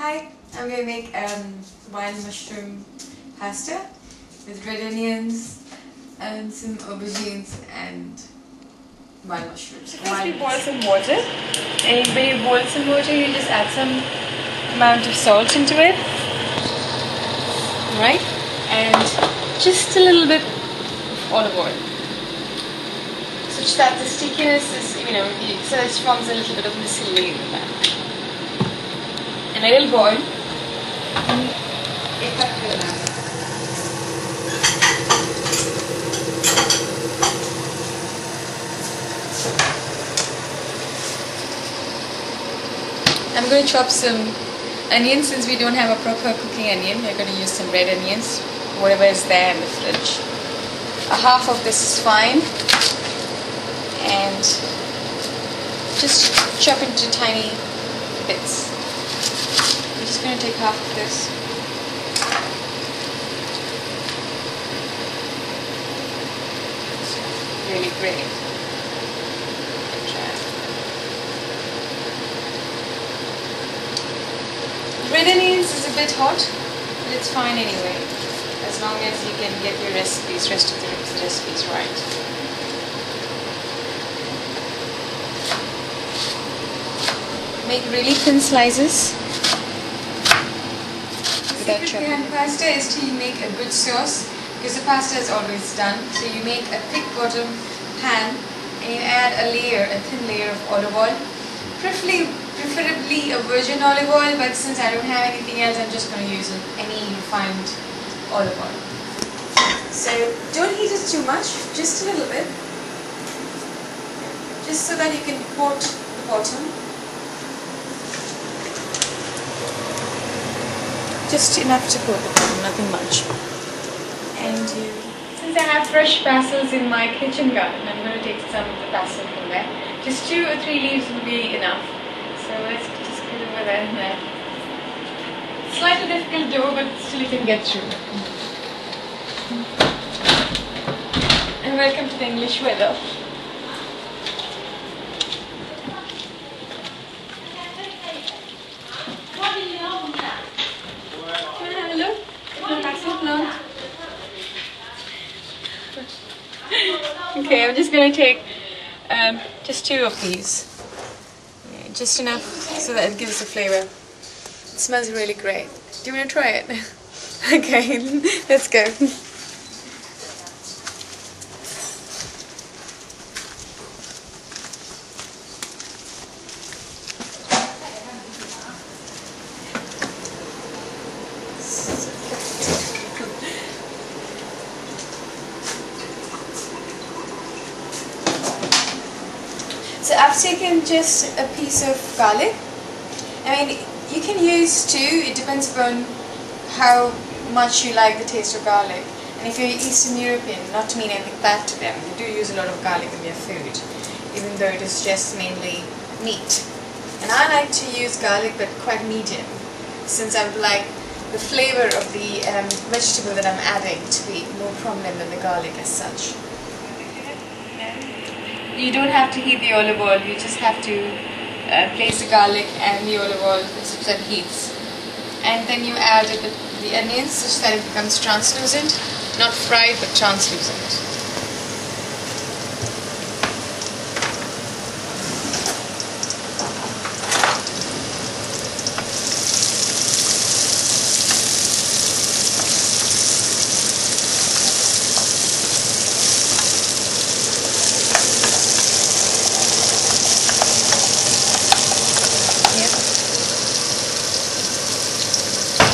Hi, I'm going to make wild mushroom pasta with red onions and some aubergines and wild mushrooms. First we boil some water, and when you boil some water you just add some amount of salt into it, right? And just a little bit of olive oil, such that the stickiness is, so it forms a little bit of mycelium in the pan. And it will boil. I'm going to chop some onions. Since we don't have a proper cooking onion, we're going to use some red onions, whatever is there in the fridge. A half of this is fine, and just chop into tiny bits. I'm just going to take half of this. Really great. Red onions is a bit hot, but it's fine anyway, as long as you can get your rest of the recipes right. Make really thin slices. The secret behind pasta is to make a good sauce, because the pasta is always done. So you make a thick bottom pan and you add a thin layer of olive oil, preferably a virgin olive oil, but since I don't have anything else, I'm just going to use any refined olive oil. So don't heat it too much, just a little bit, just so that you can coat the bottom. Just enough to coat the bottom, nothing much. And since I have fresh basils in my kitchen garden, I'm going to take some of the basil from there. Just 2 or 3 leaves will be enough. So let's just put it over there and there. Slightly difficult dough, but still you can get through. And welcome to the English weather. Hello, basil plant. Okay, I'm just going to take just 2 of these. Yeah, just enough so that it gives the flavor. It smells really great. Do you want to try it? Okay, let's go. So I've taken just a piece of garlic. I mean, you can use 2, it depends upon how much you like the taste of garlic. And if you're Eastern European, not to mean anything bad to them, they do use a lot of garlic in their food, even though it is just mainly meat. And I like to use garlic, but quite medium, since I would like the flavor of the vegetable that I'm adding to be more prominent than the garlic as such. You don't have to heat the olive oil, you just have to place the garlic and the olive oil such that it heats. And then you add the onions such that it becomes translucent, not fried but translucent.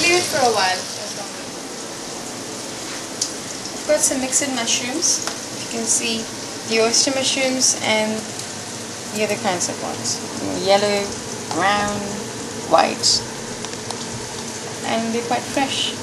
Leave it for a while. I've got some mixed mushrooms. You can see the oyster mushrooms and the other kinds of ones. Yellow, brown, white, and they're quite fresh.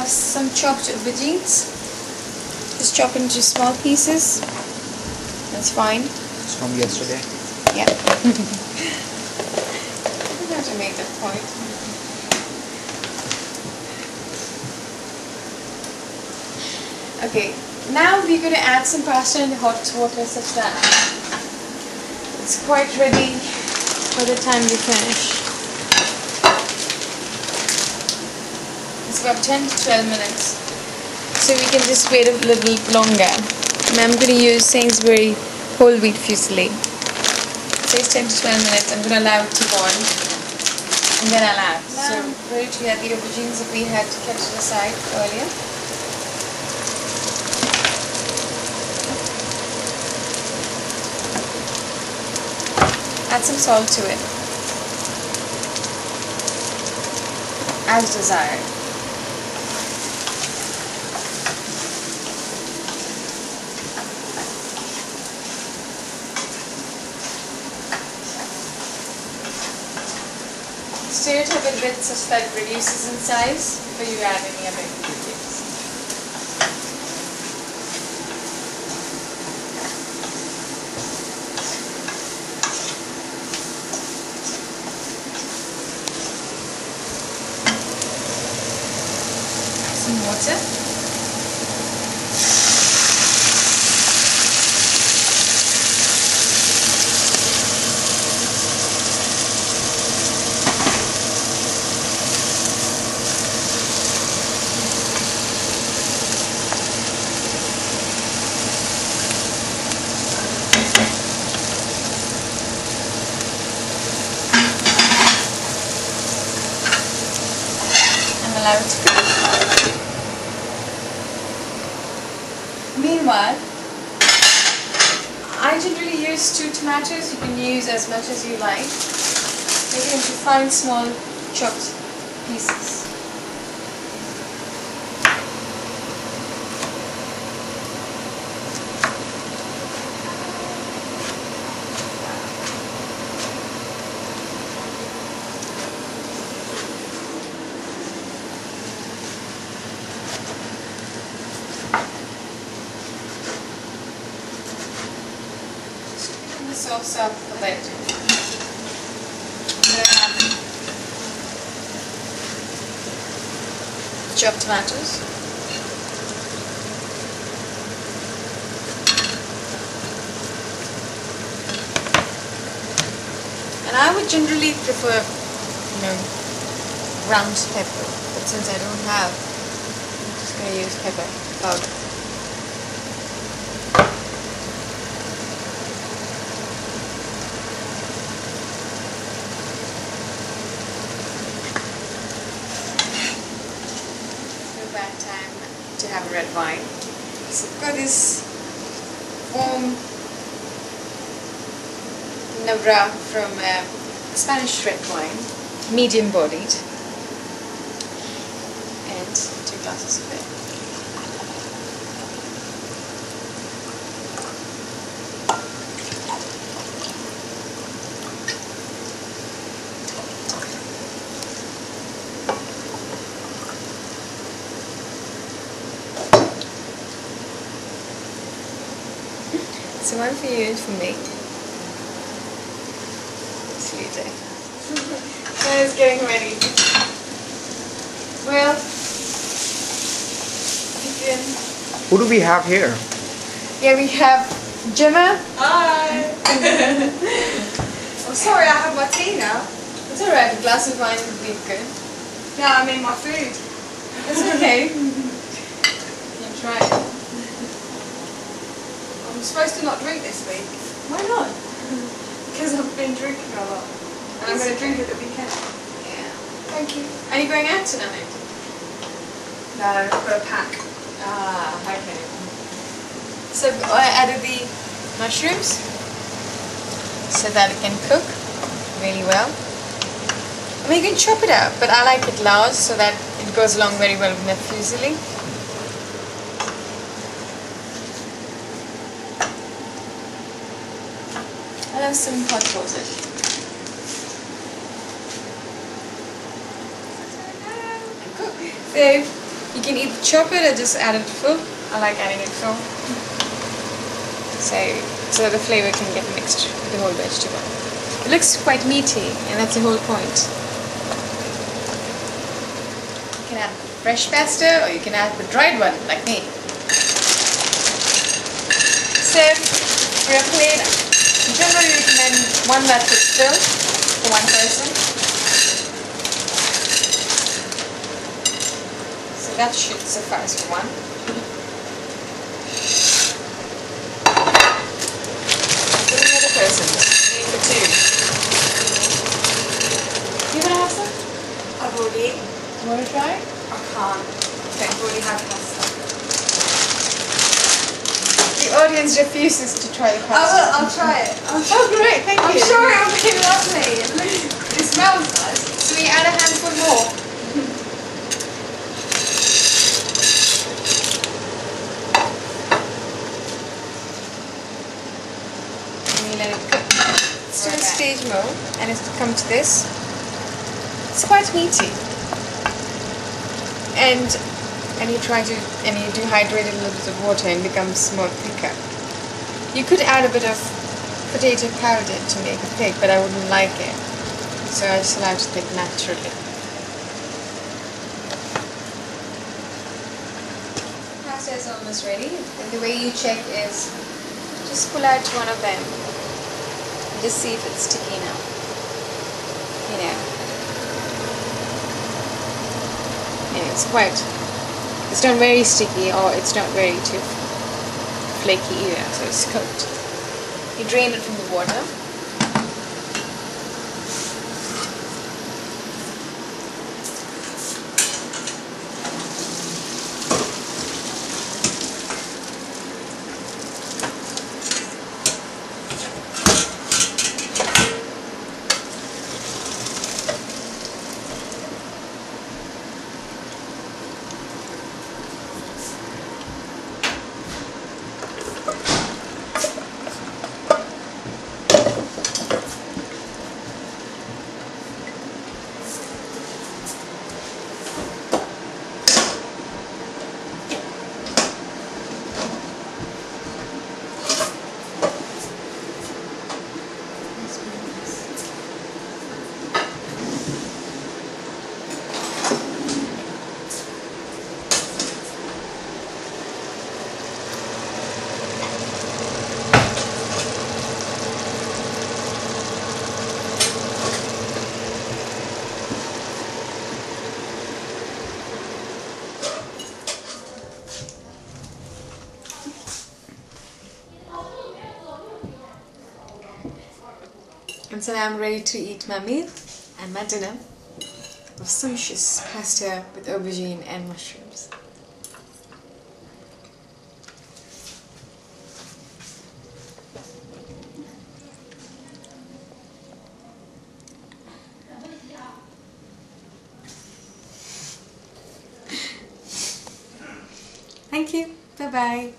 Some chopped aubergines. chop into small pieces. That's fine. It's from yesterday. Yeah. I didn't have to make that point. Okay, now we're going to add some pasta in the hot water such that it's quite ready by the time we finish. It's about 10 to 12 minutes. So we can just wait a little longer. And I'm going to use Sainsbury whole wheat fusilli. It says 10 to 12 minutes. I'm going to allow it to boil. And then I'll add. Now I'm ready to add the aubergines that we had kept to the side earlier. Add some salt to it, as desired. Stir it up a bit such that it reduces in size before you add any other ingredients. Some water. Allow it to cook. Meanwhile, I generally use 2 tomatoes. You can use as much as you like. Make it into fine, small, chopped pieces. Sauce up a bit. I'm going to have chopped tomatoes. And I would generally prefer, ground pepper, but since I don't have, I'm just going to use pepper powder. Time to have red wine. So I've got this warm Navra from Spanish red wine, medium bodied, and 2 glasses of it. So one for you and for me. Sweetie. I was getting ready. Well, begin. Who do we have here? Yeah, we have Gemma. Hi! I'm sorry, I have my tea now. It's alright, a glass of wine would be good. Yeah, I mean my food. It's okay. You can try it. I'm supposed to not drink this week. Why not? Because I've been drinking a lot. And I'm going to drink at the weekend. Yeah. Thank you. Are you going out tonight? No, I've got a pack. Ah, okay. So I added the mushrooms so that it can cook really well. I mean, you can chop it up, but I like it large so that it goes along very well with the fusilli. I'll have some hot water. So you can either chop it or just add it full. I like adding it so that the flavor can get mixed with the whole vegetable. It looks quite meaty, and that's the whole point. You can add fresh pesto, or you can add the dried one, like me. So, for a plate, I generally recommend one that fits still for one person. So that should suffice for one. For the other person, maybe for two. You wanna have some? I've already eaten. You wanna try? I can't. Okay. I've already had pasta. The audience refuses to try the pasta. I'll try it. Oh great, thank I'm you. sure it'll be lovely. It smells nice. So we add a handful more. And we let it cook. It's still in stage mode, and it's come to this. It's quite meaty. And you do hydrate it in a little bit of water and it becomes more thicker. You could add a bit of potato powder to make it thick, but I wouldn't like it. So I just allow it to thick naturally. Pasta is almost ready, and the way you check is just pull out one of them and just see if it's sticky enough. You know. It's not very sticky, or it's not very too flaky either, so it's cooked. You drain it from the water. And so now I'm ready to eat my meal and my dinner of sumptuous pasta with aubergine and mushrooms. Thank you. Bye bye.